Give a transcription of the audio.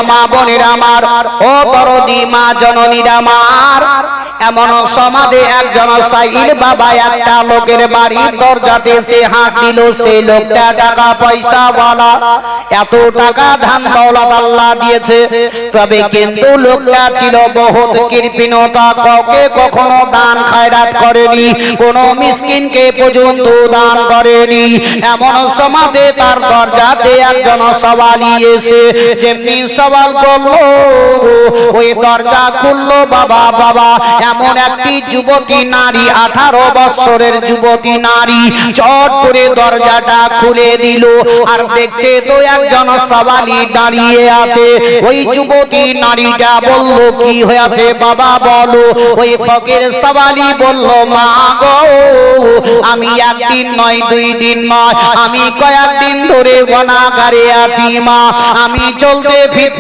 মা বোনেরা আমার, ও দরদি মা জননীরা আমার, এমন সমাজে একজন সাইল বাবা একটা লোকের বাড়ির দরজাতে সে হাত দিল। সেই লোকটা টাকা পয়সা ওয়ালা, এত টাকা ধান দৌলত আল্লাহ দিয়েছে, তবে কিন্তু লোকটা ছিল বহুত কৃপণতা, কাউকে কখনো দান খায়রাত করেনি, কোন মিসকিনকে পর্যন্ত দান করেনি। এমন সমাজে তার দরজাতে একজন সওয়ালি এসে যেমনি সওয়াল করলো, ওই দরজা খুললো। বাবা বাবা, এমন একটি যুবতী নারী, 18 বছরের যুবতী নারী চট করে দরজাটা খুলে দিল। আর দেখছে তো একজন সওয়ালি দাঁড়িয়ে আছে। ওই যুবতী নারীটা বলল, কি হয়েছে বাবা বলো? ওই ফকির সওয়ালি বলল, মা গো, আমি একদিন নয় 2 দিন নয়, আমি কয়েকদিন ধরে গুনাহগারে আছি মা, আমি চলতে ফিরতে